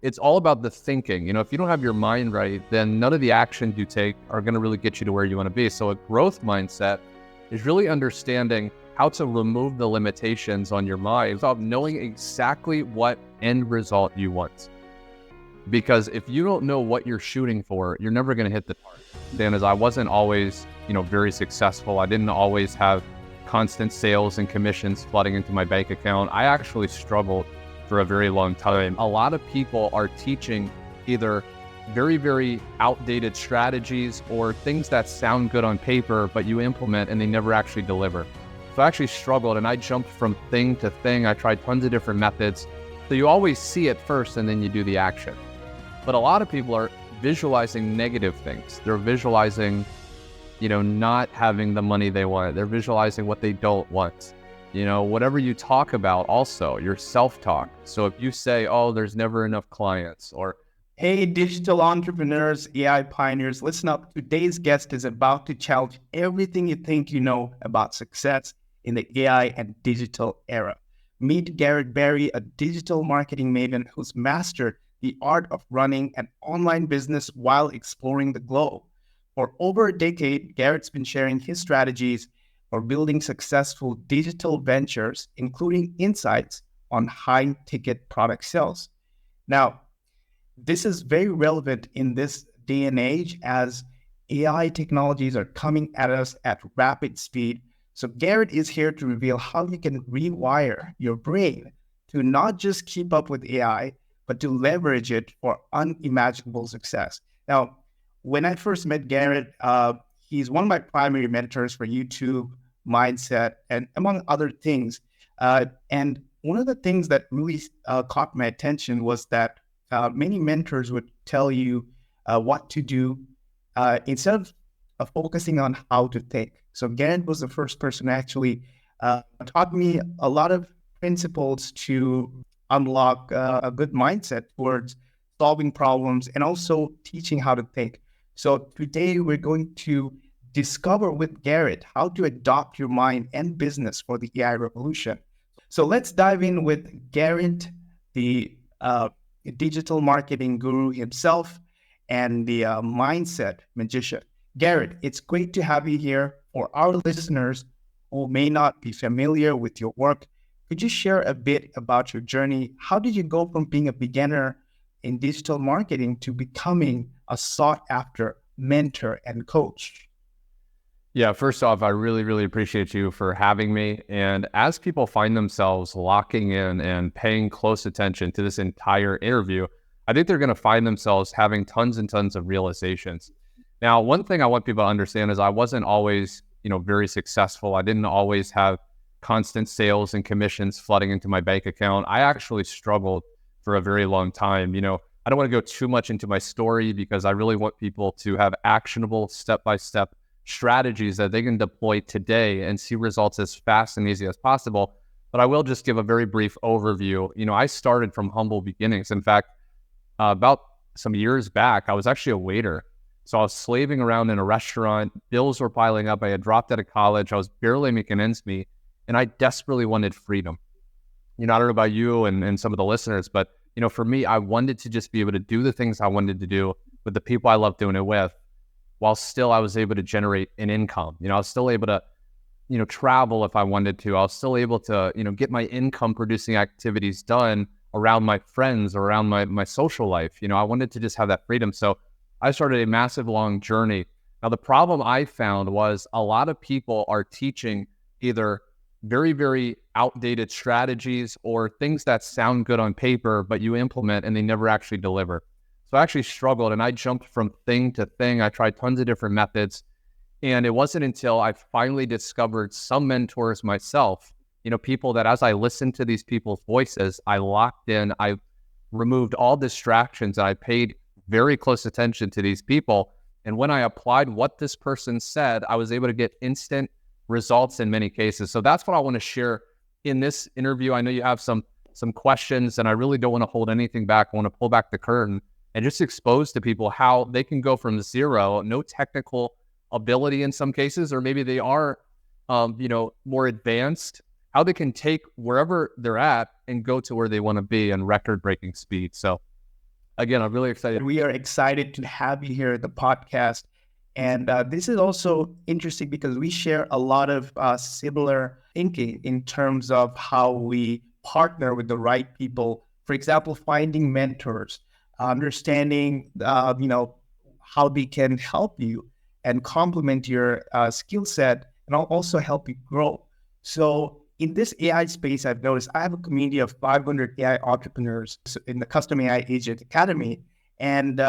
it's all about the thinking. If you don't have your mind right, then none of the actions you take are going to really get you to where you want to be. So a growth mindset is really understanding how to remove the limitations on your mind of knowing exactly what end result you want. Because if you don't know what you're shooting for, you're never going to hit the target. Then as I wasn't always, very successful. I didn't always have constant sales and commissions flooding into my bank account. I actually struggled for a very long time. A lot of people are teaching either very, very outdated strategies or things that sound good on paper, but you implement and they never actually deliver. So I actually struggled and I jumped from thing to thing. I tried tons of different methods. So you always see it first and then you do the action. But a lot of people are visualizing negative things. They're visualizing, not having the money they want. They're visualizing what they don't want. Whatever you talk about also, your self-talk. So if you say, oh, there's never enough clients, or hey, digital entrepreneurs, AI pioneers, listen up. Today's guest is about to challenge everything you think you know about success in the AI and digital era. Meet Garrett Barry, a digital marketing maven who's mastered the art of running an online business while exploring the globe. For over a decade, Garrett's been sharing his strategies for building successful digital ventures, including insights on high-ticket product sales. Now, this is very relevant in this day and age as AI technologies are coming at us at rapid speed. So Garrett is here to reveal how you can rewire your brain to not just keep up with AI, but to leverage it for unimaginable success. Now, when I first met Garrett, he's one of my primary mentors for YouTube, mindset, and among other things. And one of the things that really caught my attention was that many mentors would tell you what to do instead of focusing on how to think. So Garrett was the first person who actually taught me a lot of principles to unlock a good mindset towards solving problems and also teaching how to think. So today we're going to discover with Garrett how to adopt your mind and business for the AI revolution. So let's dive in with Garrett, the digital marketing guru himself and the mindset magician. Garrett, it's great to have you here. For our listeners who may not be familiar with your work, could you share a bit about your journey? How did you go from being a beginner in digital marketing to becoming a sought-after mentor and coach? Yeah, first off, I really, really appreciate you for having me. And as people find themselves locking in and paying close attention to this entire interview, I think they're going to find themselves having tons and tons of realizations. Now, one thing I want people to understand is I wasn't always, very successful. I didn't always have constant sales and commissions flooding into my bank account. I actually struggled for a very long time. I don't want to go too much into my story because I really want people to have actionable step-by-step strategies that they can deploy today and see results as fast and easy as possible. But I will just give a very brief overview. I started from humble beginnings. In fact, about some years back, I was actually a waiter. So I was slaving around in a restaurant. Bills were piling up. I had dropped out of college. I was barely making ends meet. And I desperately wanted freedom. I don't know about you and some of the listeners, but, for me, I wanted to just be able to do the things I wanted to do with the people I love doing it with, while still I was able to generate an income. I was still able to, travel if I wanted to. I was still able to, get my income producing activities done around my friends or around my social life. I wanted to just have that freedom. So I started a massive long journey. Now, the problem I found was a lot of people are teaching either very, very outdated strategies or things that sound good on paper, but you implement and they never actually deliver. So I actually struggled and I jumped from thing to thing. I tried tons of different methods. And it wasn't until I finally discovered some mentors myself, people that as I listened to these people's voices, I locked in, I removed all distractions, and I paid very close attention to these people. And when I applied what this person said, I was able to get instant results in many cases. So that's what I want to share in this interview. I know you have some questions and I really don't want to hold anything back. I want to pull back the curtain and just expose to people how they can go from zero, no technical ability in some cases, or maybe they are, more advanced, how they can take wherever they're at and go to where they want to be in record-breaking speed. So Again, I'm really excited. We are excited to have you here at the podcast. And this is also interesting because we share a lot of similar thinking in terms of how we partner with the right people. For example, finding mentors, understanding, how they can help you and complement your skill set, and also help you grow. So in this AI space, I've noticed I have a community of 500 AI entrepreneurs in the Custom AI Agent Academy, and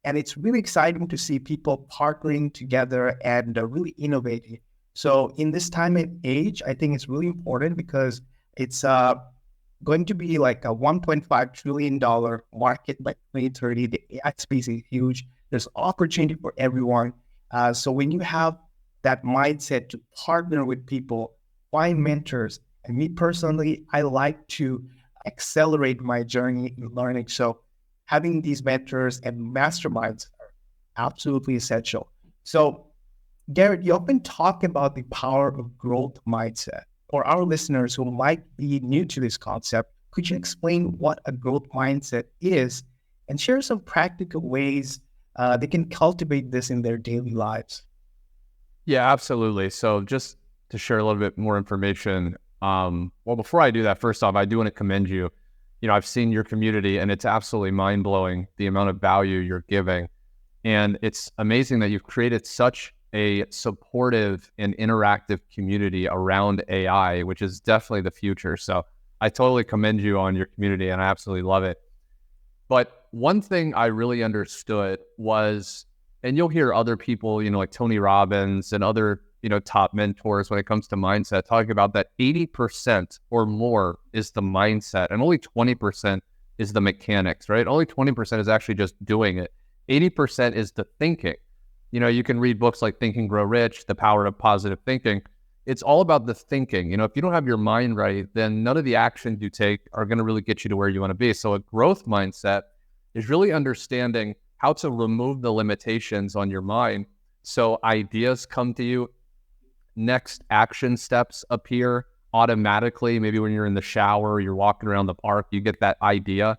it's really exciting to see people partnering together and really innovating. So in this time and age, I think it's really important because it's going to be like a $1.5 trillion market by 2030. The AI space is huge. There's opportunity for everyone. So when you have that mindset to partner with people, find mentors, and me personally, I like to accelerate my journey in learning. So having these mentors and masterminds are absolutely essential. So Garrett, you often talk about the power of growth mindset. For our listeners who might be new to this concept, could you explain what a growth mindset is and share some practical ways they can cultivate this in their daily lives? Yeah, absolutely. So just to share a little bit more information, well, before I do that, first off, I do want to commend you. I've seen your community and it's absolutely mind-blowing the amount of value you're giving. And it's amazing that you've created such a supportive and interactive community around AI, which is definitely the future. So I totally commend you on your community and I absolutely love it. But one thing I really understood was, and you'll hear other people, like Tony Robbins and other, top mentors when it comes to mindset, talking about that 80% or more is the mindset and only 20% is the mechanics, right? Only 20% is actually just doing it. 80% is the thinking. You can read books like Think and Grow Rich, The Power of Positive Thinking. It's all about the thinking. If you don't have your mind right, then none of the actions you take are going to really get you to where you want to be. So a growth mindset is really understanding how to remove the limitations on your mind so ideas come to you. Next action steps appear automatically. Maybe when you're in the shower, you're walking around the park, you get that idea,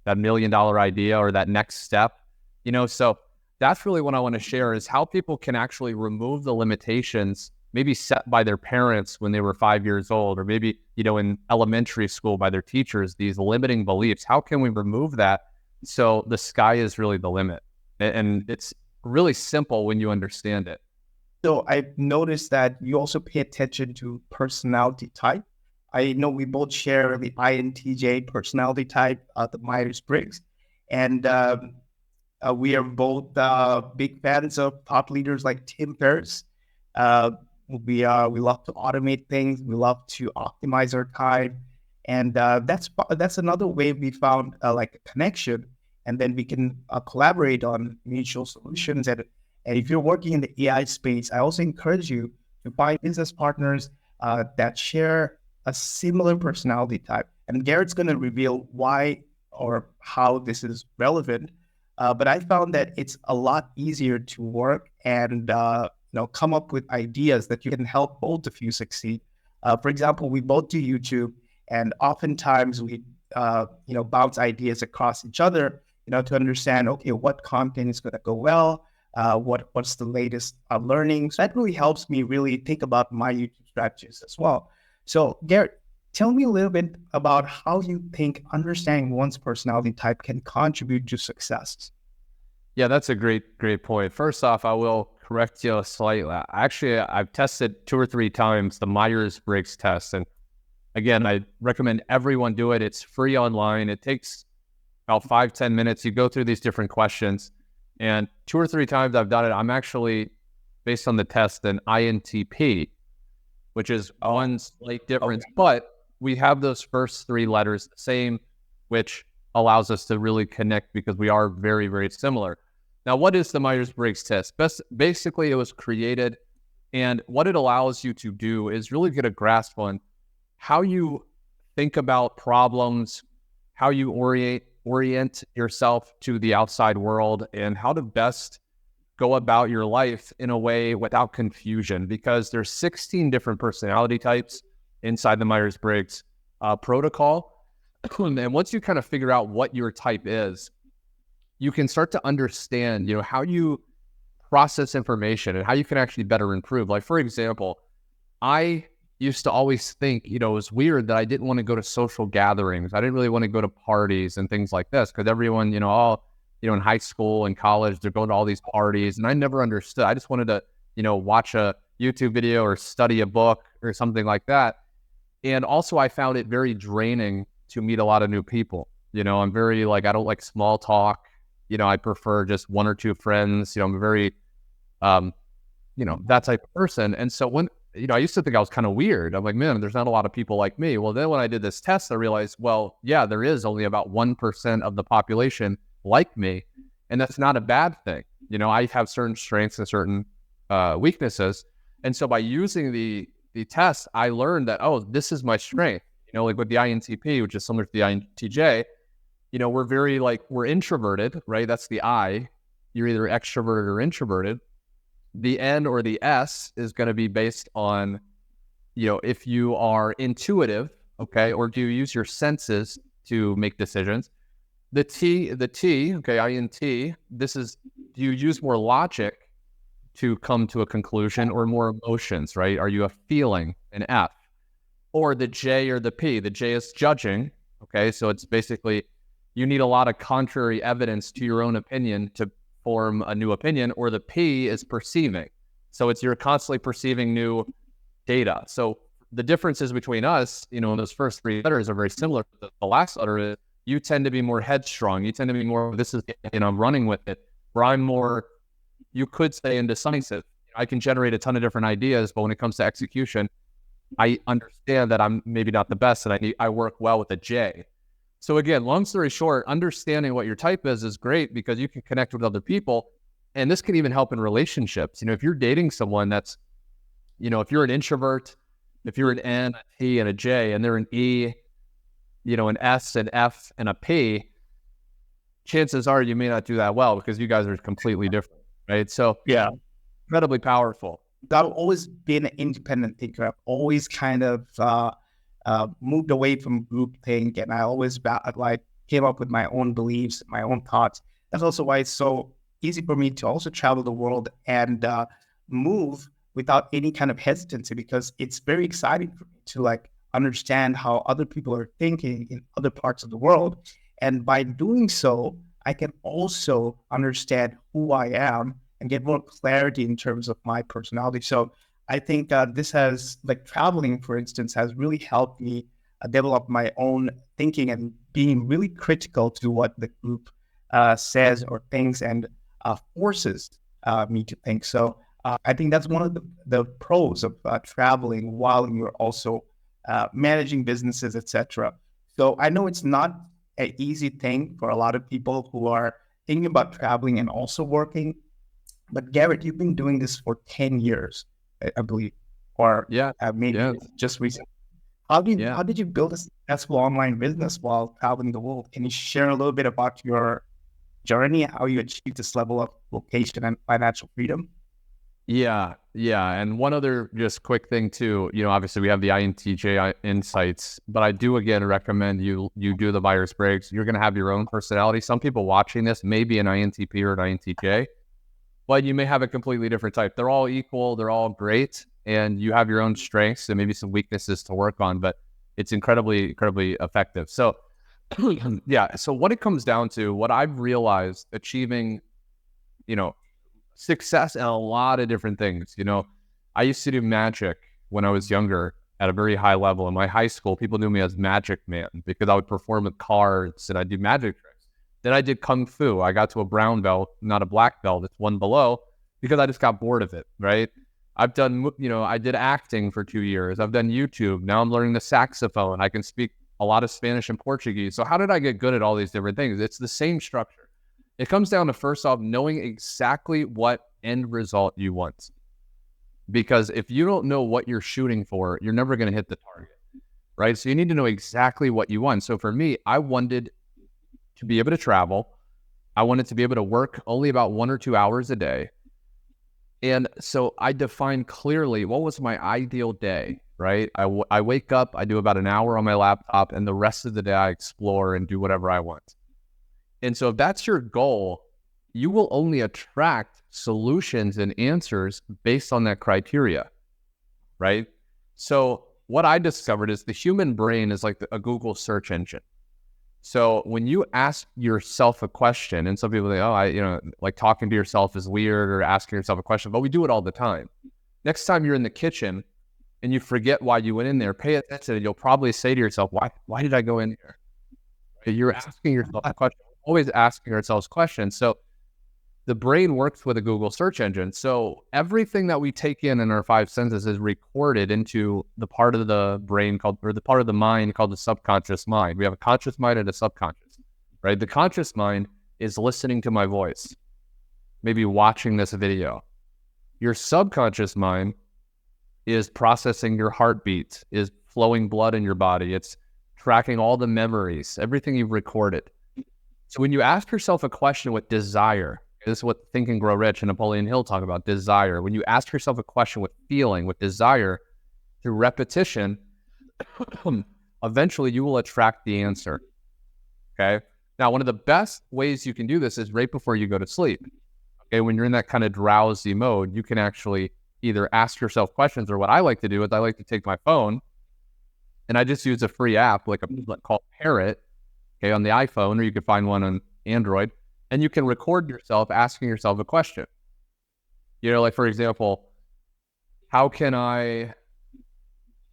that $1 million idea or that next step. So that's really what I want to share is how people can actually remove the limitations maybe set by their parents when they were 5 years old, or maybe, in elementary school by their teachers, these limiting beliefs. How can we remove that so the sky is really the limit? And it's really simple when you understand it. So I've noticed that you also pay attention to personality type. I know we both share the INTJ personality type, the Myers-Briggs, and we are both big fans of thought leaders like Tim Ferriss. We love to automate things. We love to optimize our time, and that's another way we found like a connection, and then we can collaborate on mutual solutions. And if you're working in the AI space, I also encourage you to find business partners that share a similar personality type. And Garrett's going to reveal why or how this is relevant. But I found that it's a lot easier to work and come up with ideas that you can help both of you succeed. For example, we both do YouTube, and oftentimes we bounce ideas across each other, to understand, okay, what content is going to go well, what's the latest learning. So that really helps me really think about my YouTube strategies as well. So Garrett, tell me a little bit about how you think understanding one's personality type can contribute to success. Yeah, that's a great point. First off, I will correct you slightly. Actually, I've tested 2 or 3 times the Myers-Briggs test. And again, I recommend everyone do it. It's free online. It takes about 5-10 minutes. You go through these different questions. And 2 or 3 times I've done it, I'm actually, based on the test, an INTP, which is one slight difference. Okay. But we have those first 3 letters the same, which allows us to really connect because we are very, very similar. Now, what is the Myers-Briggs test? Basically, it was created, and what it allows you to do is really get a grasp on how you think about problems, how you orient yourself to the outside world, and how to best go about your life in a way without confusion, because there's 16 different personality types inside the Myers-Briggs protocol. And once you kind of figure out what your type is, you can start to understand, how you process information and how you can actually better improve. Like, for example, I used to always think, it was weird that I didn't want to go to social gatherings. I didn't really want to go to parties and things like this because everyone, in high school and college, they're going to all these parties. And I never understood. I just wanted to, watch a YouTube video or study a book or something like that. And also I found it very draining to meet a lot of new people. I'm very I don't like small talk. I prefer just one or two friends. I'm a very, that type of person. And so when, I used to think I was kind of weird. I'm like, man, there's not a lot of people like me. Well, then when I did this test, I realized, well, yeah, there is only about 1% of the population like me. And that's not a bad thing. I have certain strengths and certain weaknesses. And so by using the test, I learned that, oh, this is my strength. Like with the INTP, which is similar to the INTJ, we're introverted, right? That's the I. You're either extroverted or introverted. The N or the S is going to be based on, if you are intuitive, okay, or do you use your senses to make decisions? The T, okay, INT, this is, do you use more logic to come to a conclusion or more emotions, right? Are you a feeling, an F? Or the J or the P? The J is judging, okay? So it's basically, you need a lot of contrary evidence to your own opinion to form a new opinion. Or the P is perceiving. So you're constantly perceiving new data. So the differences between us, in those first three letters are very similar. The last letter is, you tend to be more headstrong. You tend to be more, this is, I'm running with it. Where I'm more, you could say, indecisive. I can generate a ton of different ideas, but when it comes to execution, I understand that I'm maybe not the best, and I work well with a J. So again, long story short, understanding what your type is great because you can connect with other people. And this can even help in relationships. If you're dating someone that's, if you're an introvert, if you're an N, a T, and a J, and they're an E, an S, an F, and a P, chances are you may not do that well because you guys are completely different, right? So Yeah. incredibly powerful. I've always been an independent thinker. I've always kind of moved away from groupthink, and I always came up with my own beliefs, my own thoughts. That's also why it's so easy for me to also travel the world and move without any kind of hesitancy, because it's very exciting for me to understand how other people are thinking in other parts of the world. And by doing so, I can also understand who I am and get more clarity in terms of my personality. So I think this has, traveling, for instance, has really helped me develop my own thinking and being really critical to what the group says or thinks and forces me to think. So I think that's one of the pros of traveling while you're also managing businesses, etc. So I know it's not an easy thing for a lot of people who are thinking about traveling and also working. But Garrett, you've been doing this for 10 years, I believe, or maybe just recently. How did you build a successful online business while traveling the world? Can you share a little bit about your journey, how you achieved this level of location and financial freedom? Yeah. And one other just quick thing too, obviously we have the INTJ insights, but I do again recommend you do the Myers-Briggs. You're going to have your own personality. Some people watching this may be an INTP or an INTJ, but you may have a completely different type. They're all equal. They're all great. And you have your own strengths and maybe some weaknesses to work on, but it's incredibly, incredibly effective. So so what it comes down to, what I've realized achieving, success in a lot of different things. I used to do magic when I was younger at a very high level. In my high school, people knew me as Magic Man because I would perform with cards and I'd do magic tricks. Then I did Kung Fu. I got to a brown belt, not a black belt. It's one below because I just got bored of it, right? I've done, I did acting for 2 years. I've done YouTube. Now I'm learning the saxophone. I can speak a lot of Spanish and Portuguese. So how did I get good at all these different things? It's the same structure. It comes down to, first off, knowing exactly what end result you want. Because if you don't know what you're shooting for, you're never going to hit the target, right? So you need to know exactly what you want. So for me, I wanted to be able to travel. I wanted to be able to work only about 1 or 2 hours a day. And so I defined clearly what was my ideal day, right? I wake up, I do about an hour on my laptop, and the rest of the day I explore and do whatever I want. And so if that's your goal, you will only attract solutions and answers based on that criteria, right? So what I discovered is the human brain is like a Google search engine. So when you ask yourself a question, and some people say, oh, like talking to yourself is weird, or asking yourself a question, but we do it all the time. Next time you're in the kitchen and you forget why you went in there, pay attention, and you'll probably say to yourself, why did I go in here? You're asking yourself a question, always asking ourselves questions. So the brain works with a Google search engine. So everything that we take in our five senses is recorded into the part of the brain the part of the mind called the subconscious mind. We have a conscious mind and a subconscious, right? The conscious mind is listening to my voice, maybe watching this video. Your subconscious mind is processing your heartbeat, is flowing blood in your body. It's tracking all the memories, everything you've recorded. So when you ask yourself a question with desire, this is what Think and Grow Rich and Napoleon Hill talk about, desire. When you ask yourself a question with feeling, with desire, through repetition, eventually you will attract the answer, okay? Now, one of the best ways you can do this is right before you go to sleep, okay? When you're in that kind of drowsy mode, you can actually either ask yourself questions, or what I like to do is I like to take my phone and I just use a free app called Parrot, okay, on the iPhone, or you can find one on Android, and you can record yourself asking yourself a question. Like, for example, how can I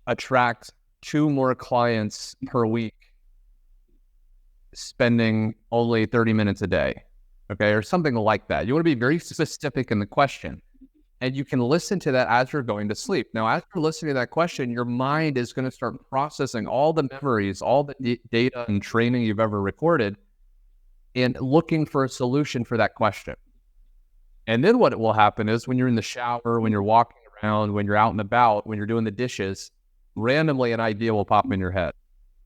attract 2 more clients per week spending only 30 minutes a day? Okay, or something like that. You want to be very specific in the question. And you can listen to that as you're going to sleep. Now, as you're listening to that question, your mind is going to start processing all the memories, all the data and training you've ever recorded, and looking for a solution for that question. And then what will happen is when you're in the shower, when you're walking around, when you're out and about, when you're doing the dishes, randomly an idea will pop in your head.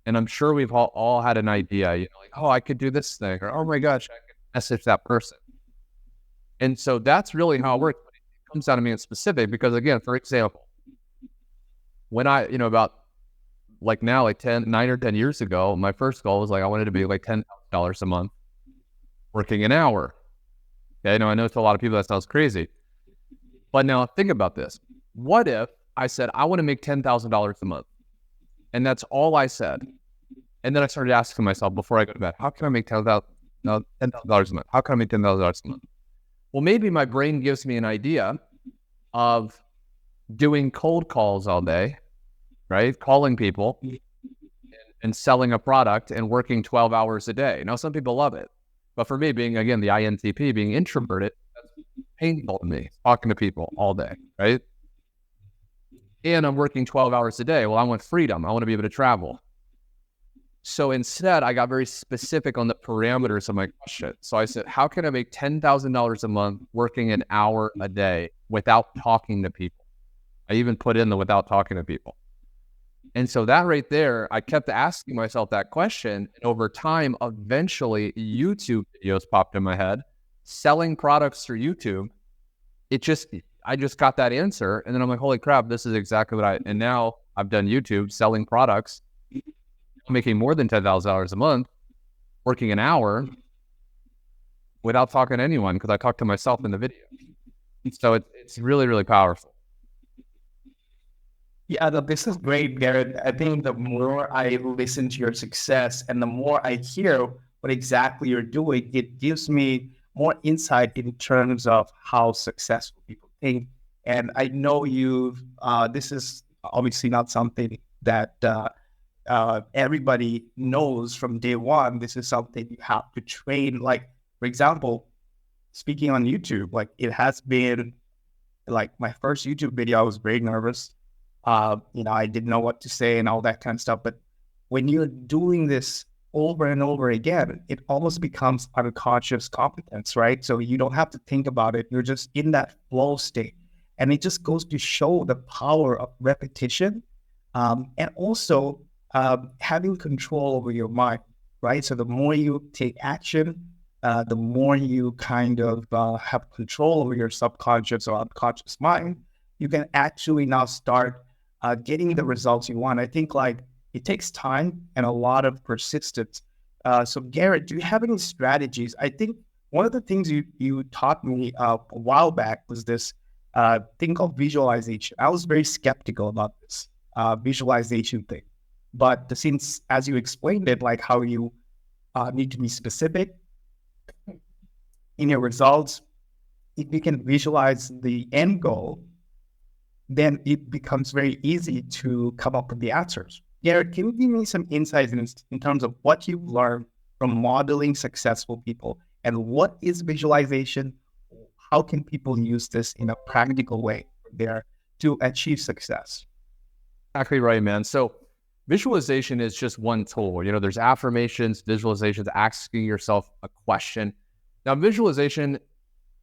And I'm sure we've all had an idea, like, oh, I could do this thing, or oh my gosh, I could message that person. And so that's really how it works. Comes down to being specific, because again, for example, when I, about like now, like 9 or 10 years ago, my first goal was like, I wanted to be like $10,000 a month working an hour. Okay, I know to a lot of people that sounds crazy, but now think about this. What if I said, I want to make $10,000 a month, and that's all I said. And then I started asking myself before I go to bed, how can I make $10,000 a month? How can I make $10,000 a month? Well, maybe my brain gives me an idea of doing cold calls all day, right? Calling people and selling a product and working 12 hours a day. Now, some people love it. But for me, being, again, the INTP, being introverted, that's painful to me, talking to people all day, right? And I'm working 12 hours a day. Well, I want freedom. I want to be able to travel. So instead, I got very specific on the parameters of my question. So I said, how can I make $10,000 a month working an hour a day without talking to people? I even put in the without talking to people. And so that right there, I kept asking myself that question. And over time, eventually, YouTube videos popped in my head, selling products through YouTube. I just got that answer. And then I'm like, holy crap, this is exactly and now I've done YouTube selling products, making more than $10,000 a month, working an hour without talking to anyone, because I talk to myself in the video. So it's really, really powerful. Yeah, this is great, Garrett. I think the more I listen to your success and the more I hear what exactly you're doing, it gives me more insight in terms of how successful people think. And I know this is obviously not something that everybody knows from day one. This is something you have to train. Like, for example, speaking on YouTube, like it has been like my first YouTube video, I was very nervous. I didn't know what to say and all that kind of stuff. But when you're doing this over and over again, it almost becomes unconscious competence, right? So you don't have to think about it. You're just in that flow state. And it just goes to show the power of repetition, and also having control over your mind, right? So the more you take action, the more you kind of have control over your subconscious or unconscious mind, you can actually now start getting the results you want. I think like it takes time and a lot of persistence, So Garrett, do you have any strategies? I think one of the things you taught me a while back was this thing called visualization. I was very skeptical about this visualization thing, but since, as you explained it, like how you need to be specific in your results, if you can visualize the end goal, then it becomes very easy to come up with the answers. Garrett, can you give me some insights in terms of what you've learned from modeling successful people, and what is visualization? How can people use this in a practical way there to achieve success? Exactly right, man. So visualization is just one tool. There's affirmations, visualizations, asking yourself a question. Now, visualization,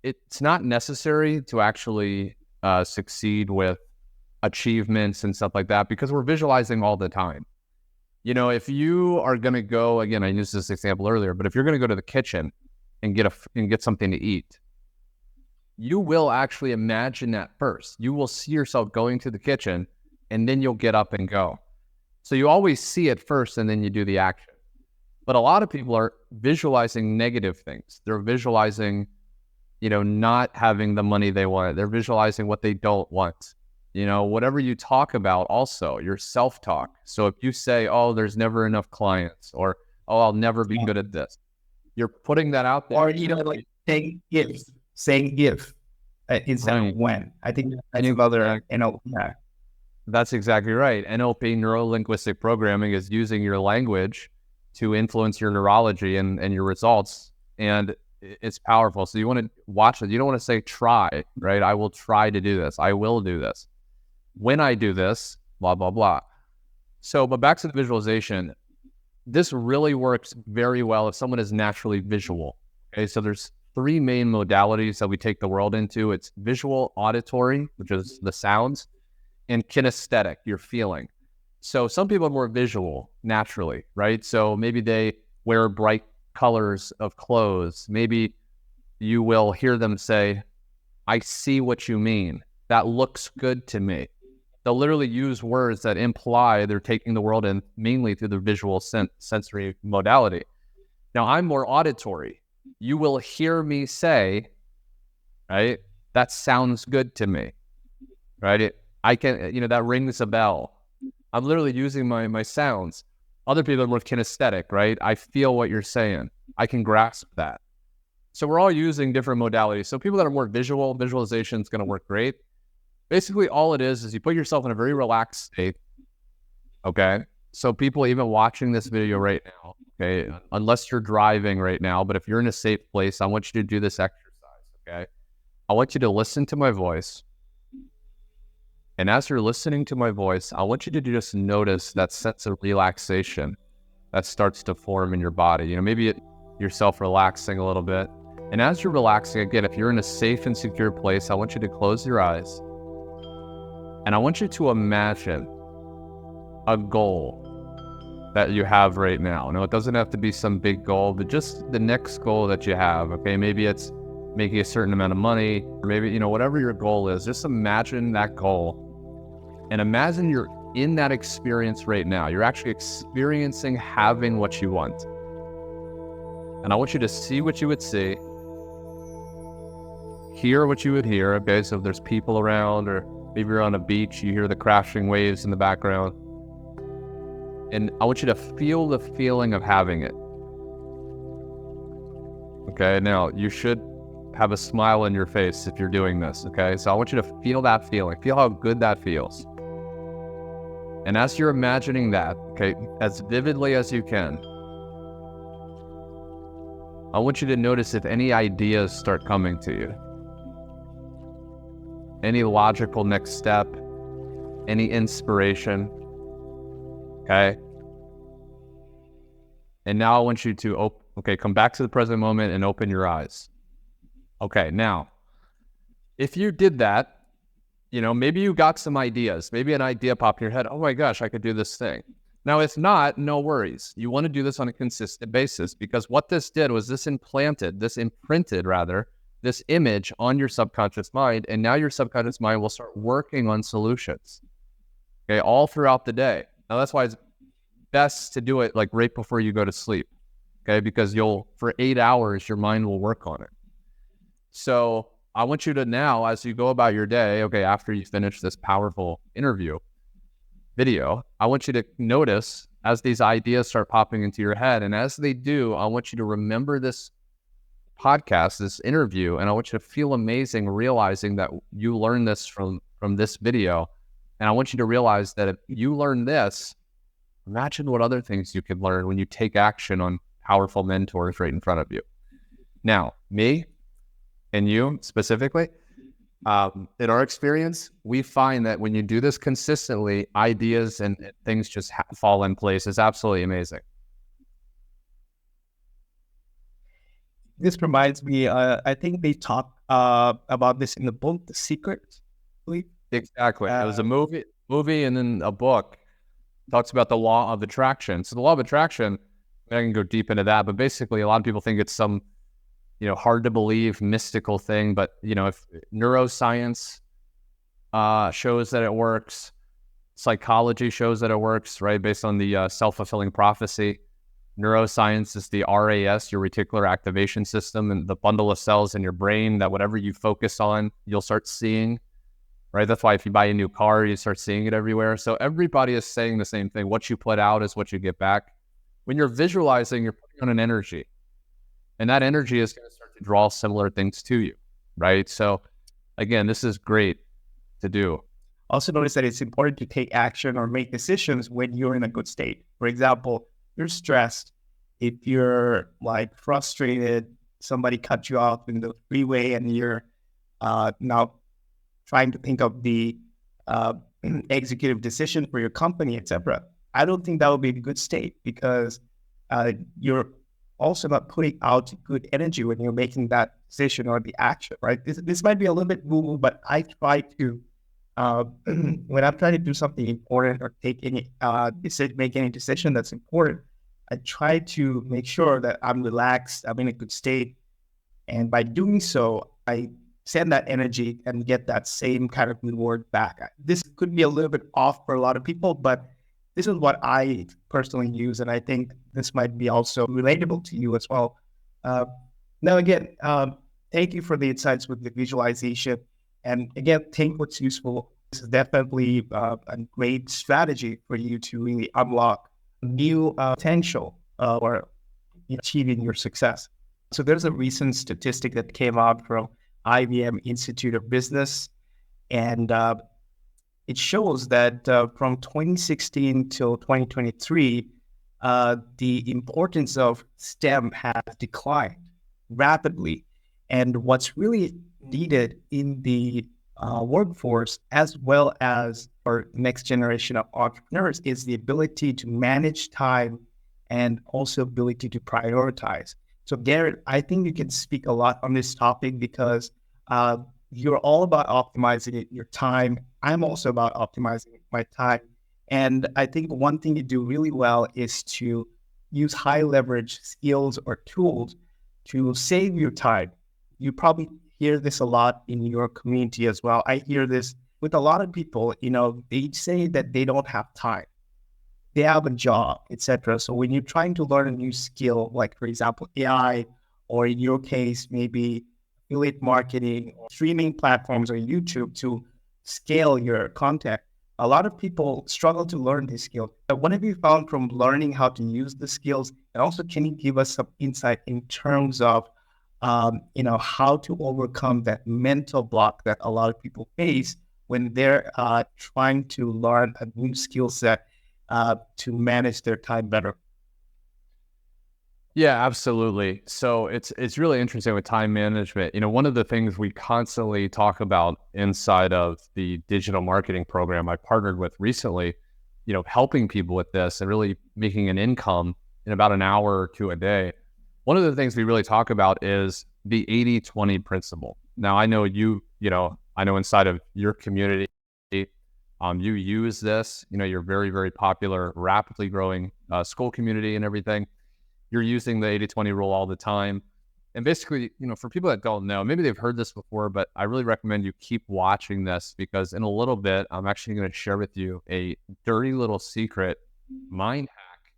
it's not necessary to actually succeed with achievements and stuff like that, because we're visualizing all the time. If you are going to go, again, I used this example earlier, but if you're going to go to the kitchen and get something to eat, you will actually imagine that first. You will see yourself going to the kitchen, and then you'll get up and go. So you always see it first, and then you do the action. But a lot of people are visualizing negative things. They're visualizing, not having the money they want. They're visualizing what they don't want. Whatever you talk about, also your self-talk. So if you say, oh, there's never enough clients, or, oh, I'll never be good at this, you're putting that out there. Or, like saying if instead of when. I think that's another, yeah. That's exactly right. NLP, neuro-linguistic programming, is using your language to influence your neurology and your results. And it's powerful. So you want to watch it. You don't want to say try, right? I will try to do this. I will do this. When I do this, blah, blah, blah. So, but back to the visualization, this really works very well if someone is naturally visual. Okay, so there's 3 main modalities that we take the world into. It's visual, auditory, which is the sounds, and kinesthetic, your feeling. So some people are more visual naturally, right? So maybe they wear bright colors of clothes. Maybe you will hear them say, I see what you mean. That looks good to me. They'll literally use words that imply they're taking the world in mainly through the visual sensory modality. Now, I'm more auditory. You will hear me say, right, that sounds good to me, right? I can, that rings a bell. I'm literally using my sounds. Other people are more kinesthetic, right? I feel what you're saying. I can grasp that. So we're all using different modalities. So people that are more visual, visualization is going to work great. Basically, all it is you put yourself in a very relaxed state, okay? So people even watching this video right now, okay, unless you're driving right now, but if you're in a safe place, I want you to do this exercise, okay? I want you to listen to my voice. And as you're listening to my voice, I want you to just notice that sense of relaxation that starts to form in your body. Maybe you're self-relaxing a little bit. And as you're relaxing, again, if you're in a safe and secure place, I want you to close your eyes. And I want you to imagine a goal that you have right now. Now, it doesn't have to be some big goal, but just the next goal that you have, okay? Maybe it's making a certain amount of money, or maybe, whatever your goal is, just imagine that goal. And imagine you're in that experience right now. You're actually experiencing having what you want. And I want you to see what you would see, hear what you would hear, okay? So if there's people around, or maybe you're on a beach, you hear the crashing waves in the background. And I want you to feel the feeling of having it. Okay, now you should have a smile on your face if you're doing this, okay? So I want you to feel that feeling. Feel how good that feels. And as you're imagining that, okay, as vividly as you can, I want you to notice if any ideas start coming to you. Any logical next step, any inspiration, okay? And now I want you to, come back to the present moment and open your eyes. Okay, now, if you did that, maybe you got some ideas.Maybe an idea popped in your head. Oh my gosh, I could do this thing. Now, if not, no worries. You want to do this on a consistent basis, because what this did was this imprinted this image on your subconscious mind, and now your subconscious mind will start working on solutions, okay, all throughout the day. Now, that's why it's best to do it like right before you go to sleep. okay? Because for 8 hours, your mind will work on it. So I want you to now, as you go about your day, okay, after you finish this powerful interview video, I want you to notice as these ideas start popping into your head. And as they do, I want you to remember this podcast, this interview, and I want you to feel amazing realizing that you learned this from this video. And I want you to realize that if you learn this, imagine what other things you could learn when you take action on powerful mentors right in front of you. Now, me and you specifically, in our experience, we find that when you do this consistently, ideas and things just fall in place. It's absolutely amazing. This reminds me, I think they talk about this in the book, The Secret, I believe. Exactly. It was a movie and then a book talks about the law of attraction. So the law of attraction, I can go deep into that, but basically a lot of people think it's some, hard to believe mystical thing, but if neuroscience shows that it works, psychology shows that it works, right? Based on the self-fulfilling prophecy. Neuroscience is the RAS, your reticular activation system, and the bundle of cells in your brain that whatever you focus on, you'll start seeing, right? That's why if you buy a new car, you start seeing it everywhere. So everybody is saying the same thing. What you put out is what you get back. When you're visualizing, you're putting on an energy, and that energy is going to start to draw similar things to you, right? So again, this is great to do. Also notice that it's important to take action or make decisions when you're in a good state. For example, you're stressed. If you're like frustrated, somebody cut you off in the freeway and you're now trying to think of the executive decision for your company, etc. I don't think that would be a good state because you're also not putting out good energy when you're making that decision or the action, right? This might be a little bit woo-woo, but I try to, when I'm trying to do something important or make any decision that's important, I try to make sure that I'm relaxed, I'm in a good state. And by doing so, I send that energy and get that same kind of reward back. This could be a little bit off for a lot of people, but this is what I personally use. And I think this might be also relatable to you as well. Now, again, thank you for the insights with the visualization. And again, take what's useful. This is definitely a great strategy for you to really unlock new potential or achieving your success. So there's a recent statistic that came out from IBM Institute of Business, and it shows that from 2016 till 2023, the importance of STEM has declined rapidly. And what's really needed in the workforce, as well as for next generation of entrepreneurs, is the ability to manage time and also ability to prioritize. So Garrett, I think you can speak a lot on this topic because you're all about optimizing your time. I'm also about optimizing my time. And I think one thing you do really well is to use high leverage skills or tools to save your time. You probably hear this a lot in your community as well. I hear this with a lot of people, they say that they don't have time. They have a job, etc. So when you're trying to learn a new skill, like for example, AI, or in your case, maybe affiliate marketing, or streaming platforms, or YouTube to scale your content, a lot of people struggle to learn these skills. But what have you found from learning how to use the skills? And also, can you give us some insight in terms of, how to overcome that mental block that a lot of people face when they're trying to learn a new skill set to manage their time better? Yeah, absolutely. So it's really interesting with time management. One of the things we constantly talk about inside of the digital marketing program I partnered with recently, helping people with this and really making an income in about an hour or two a day. One of the things we really talk about is the 80-20 principle. Now, I know I know inside of your community, you use this, you're very, very popular, rapidly growing school community and everything. You're using the 80-20 rule all the time. And basically, for people that don't know, maybe they've heard this before, but I really recommend you keep watching this because in a little bit, I'm actually going to share with you a dirty little secret mind hack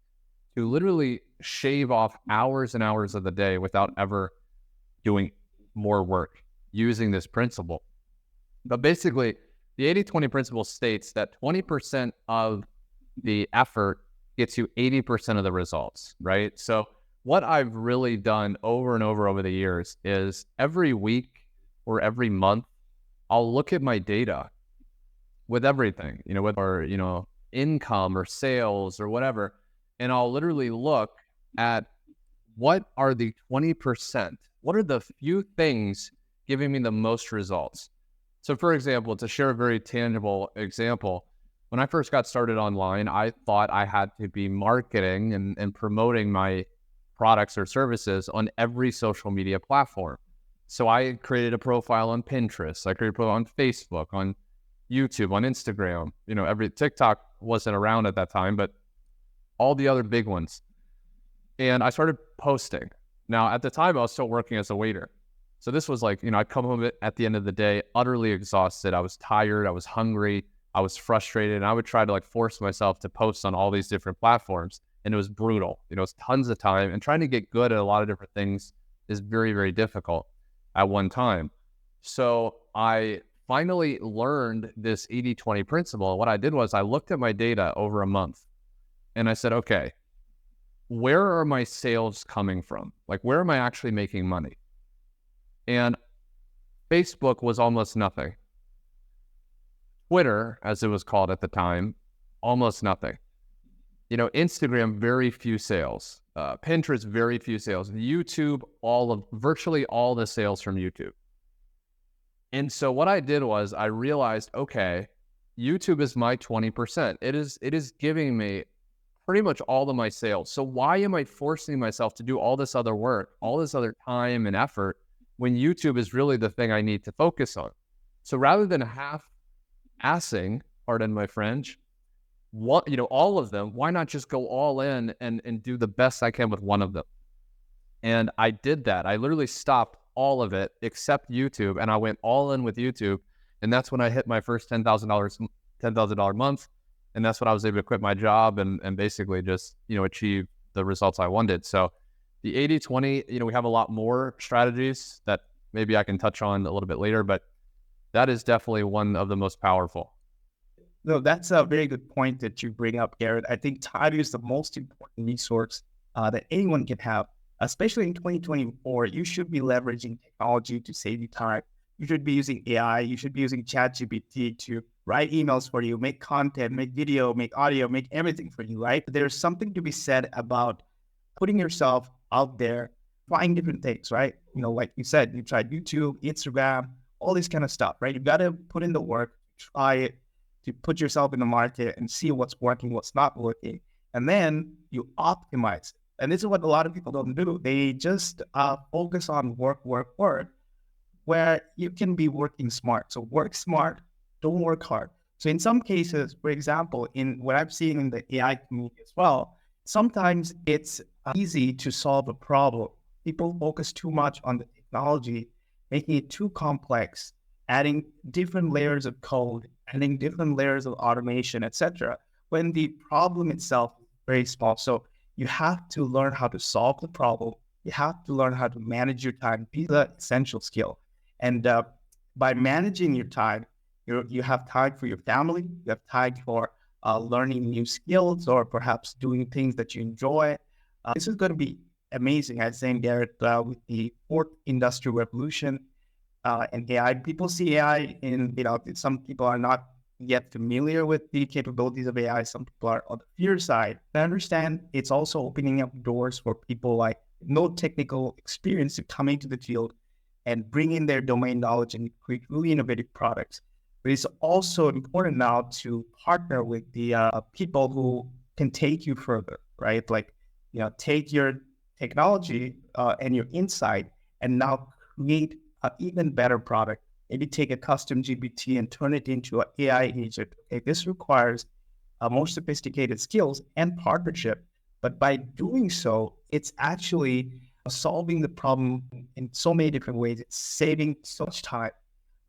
to literally shave off hours and hours of the day without ever doing more work using this principle. But basically, the 80-20 principle states that 20% of the effort gets you 80% of the results, right? So what I've really done over and over the years is every week or every month, I'll look at my data with everything, with our, income or sales or whatever, and I'll literally look at what are the 20%, what are the few things giving me the most results. So for example, to share a very tangible example, when I first got started online, I thought I had to be marketing and promoting my products or services on every social media platform. So I created a profile on Pinterest, I created a profile on Facebook, on YouTube, on Instagram, every TikTok wasn't around at that time, but all the other big ones. And I started posting. Now, at the time, I was still working as a waiter. So this was like, I'd come home at the end of the day, utterly exhausted. I was tired. I was hungry. I was frustrated. And I would try to force myself to post on all these different platforms. And it was brutal. It was tons of time. And trying to get good at a lot of different things is very, very difficult at one time. So I finally learned this 80-20 principle. What I did was I looked at my data over a month and I said, okay, where are my sales coming from? Where am I actually making money? And Facebook was almost nothing. Twitter, as it was called at the time, almost nothing. Instagram, very few sales. Pinterest, very few sales. YouTube, virtually all the sales from YouTube. And so what I did was I realized, okay, YouTube is my 20%. It is giving me pretty much all of my sales. So why am I forcing myself to do all this other work, all this other time and effort when YouTube is really the thing I need to focus on? So rather than half-assing, pardon my French, all of them, why not just go all in and do the best I can with one of them? And I did that. I literally stopped all of it except YouTube, and I went all in with YouTube. And that's when I hit my first $10,000 month. And that's when I was able to quit my job and basically just, achieve the results I wanted. So the 80-20, we have a lot more strategies that maybe I can touch on a little bit later, but that is definitely one of the most powerful. No, that's a very good point that you bring up, Garrett. I think time is the most important resource that anyone can have, especially in 2024. You should be leveraging technology to save you time. You should be using AI. You should be using ChatGPT to write emails for you, make content, make video, make audio, make everything for you, right? But there's something to be said about putting yourself out there, trying different things, right? Like you said, you tried YouTube, Instagram, all this kind of stuff, right? You got to put in the work, try it, to put yourself in the market and see what's working, what's not working. And then you optimize. And this is what a lot of people don't do. They just focus on work, where you can be working smart. So work smart, don't work hard. So in some cases, for example, in what I'm seeing in the AI community as well, sometimes it's easy to solve a problem. People focus too much on the technology, making it too complex, adding different layers of code, adding different layers of automation, etc., when the problem itself is very small. So you have to learn how to solve the problem. You have to learn how to manage your time. Be the essential skill. And by managing your time, you have time for your family. You have time for learning new skills or perhaps doing things that you enjoy. This is going to be amazing, I think, Garrett, with the fourth industrial revolution and AI. People see AI in, some people are not yet familiar with the capabilities of AI. Some people are on the fear side. I understand it's also opening up doors for people like no technical experience to come into the field and bring in their domain knowledge and create really innovative products. But it's also important now to partner with the people who can take you further, right? Take your technology and your insight and now create an even better product. Maybe take a custom GPT and turn it into an AI agent. Okay, this requires more sophisticated skills and partnership. But by doing so, it's actually solving the problem in so many different ways. It's saving so much time.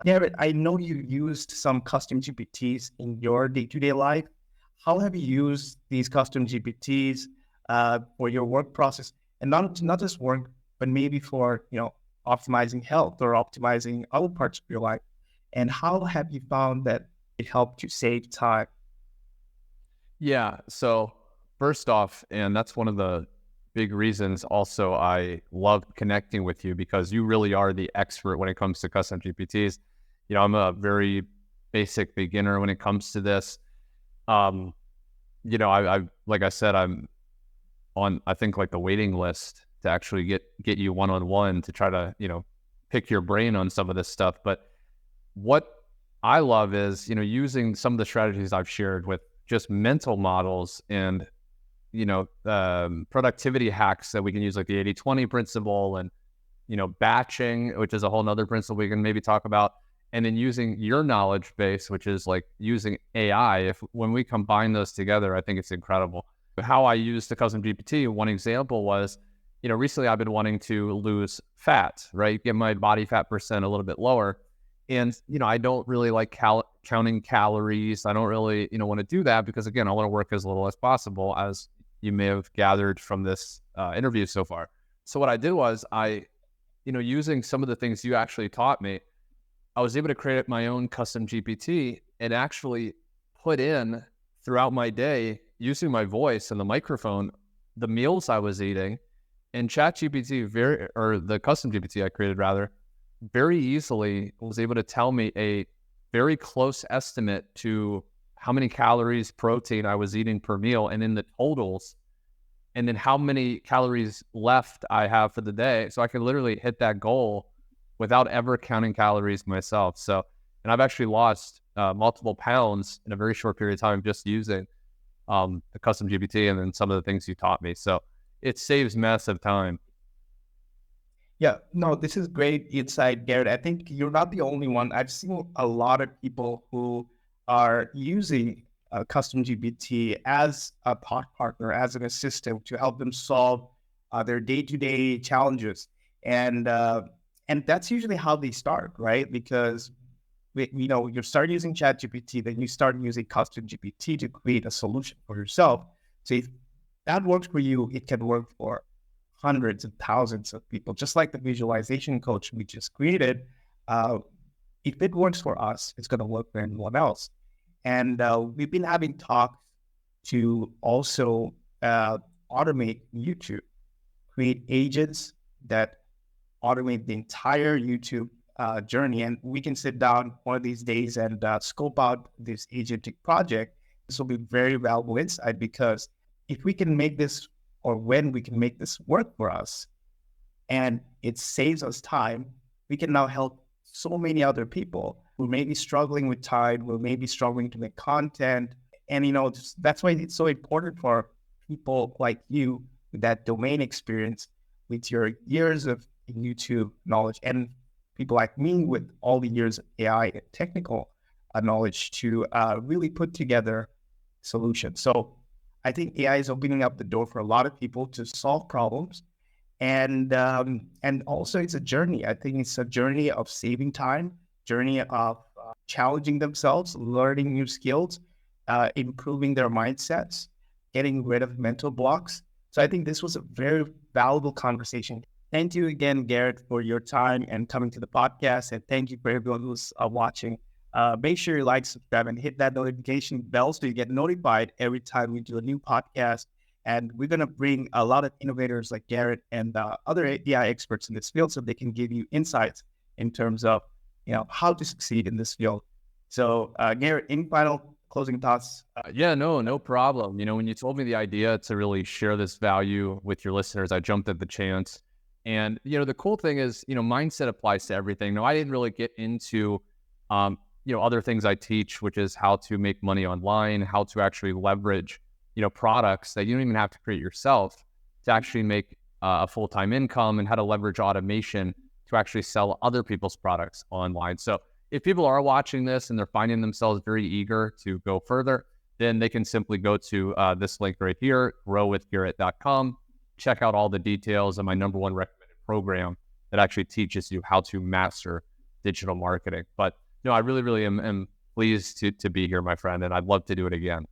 Garrett, I know you used some custom GPTs in your day-to-day life. How have you used these custom GPTs? for your work process, and not just work, but maybe for optimizing health or optimizing other parts of your life. And how have you found that it helped you save time? Yeah. So first off, and that's one of the big reasons also I love connecting with you, because you really are the expert when it comes to custom GPTs. I'm a very basic beginner when it comes to this. Um, I like I said, I'm on, I think, like the waiting list to actually get you one-on-one to try to, pick your brain on some of this stuff. But what I love is, using some of the strategies I've shared with just mental models and, productivity hacks that we can use, like the 80-20 principle and, batching, which is a whole nother principle we can maybe talk about. And then using your knowledge base, which is like using AI. When we combine those together, I think it's incredible. How I used the custom GPT, one example was, recently I've been wanting to lose fat, right? Get my body fat percent a little bit lower. And, I don't really like counting calories. I don't really, want to do that because, again, I want to work as little as possible, as you may have gathered from this interview so far. So what I did was using some of the things you actually taught me, I was able to create my own custom GPT and actually put in throughout my day, using my voice and the microphone, the meals I was eating. And ChatGPT, or the custom GPT I created rather, very easily was able to tell me a very close estimate to how many calories, protein I was eating per meal, and in the totals, and then how many calories left I have for the day. So I can literally hit that goal without ever counting calories myself. So, and I've actually lost multiple pounds in a very short period of time just using the custom GPT and then some of the things you taught me. So it saves massive time. Yeah, no, this is great insight, Garrett. I think you're not the only one. I've seen a lot of people who are using custom GPT as a partner, as an assistant to help them solve their day-to-day challenges. And that's usually how they start, right? Because you start using ChatGPT, then you start using custom GPT to create a solution for yourself. So if that works for you, it can work for hundreds of thousands of people, just like the visualization coach we just created. If it works for us, it's going to work for anyone else. And we've been having talks to also automate YouTube, create agents that automate the entire YouTube journey. And we can sit down one of these days and scope out this agentic project. This will be very valuable insight, because if we can make this, or when we can make this work for us, and it saves us time, we can now help so many other people who may be struggling with time, who may be struggling to make content. And, that's why it's so important for people like you with that domain experience, with your years of YouTube knowledge, and people like me with all the years of AI and technical knowledge to really put together solutions. So I think AI is opening up the door for a lot of people to solve problems. And also it's a journey. I think it's a journey of saving time, journey of challenging themselves, learning new skills, improving their mindsets, getting rid of mental blocks. So I think this was a very valuable conversation. Thank you again, Garrett, for your time and coming to the podcast. And thank you for everyone who's watching. Make sure you like, subscribe, and hit that notification bell so you get notified every time we do a new podcast. And we're going to bring a lot of innovators like Garrett and other AI experts in this field, so they can give you insights in terms of how to succeed in this field. So Garrett, any final closing thoughts? Yeah, no problem. When you told me the idea to really share this value with your listeners, I jumped at the chance. And, the cool thing is, mindset applies to everything. Now, I didn't really get into, other things I teach, which is how to make money online, how to actually leverage, products that you don't even have to create yourself to actually make a full-time income, and how to leverage automation to actually sell other people's products online. So if people are watching this and they're finding themselves very eager to go further, then they can simply go to this link right here, growwithgarrett.com. Check out all the details of my number one recommended program that actually teaches you how to master digital marketing. But I really, really am pleased to be here, my friend, and I'd love to do it again.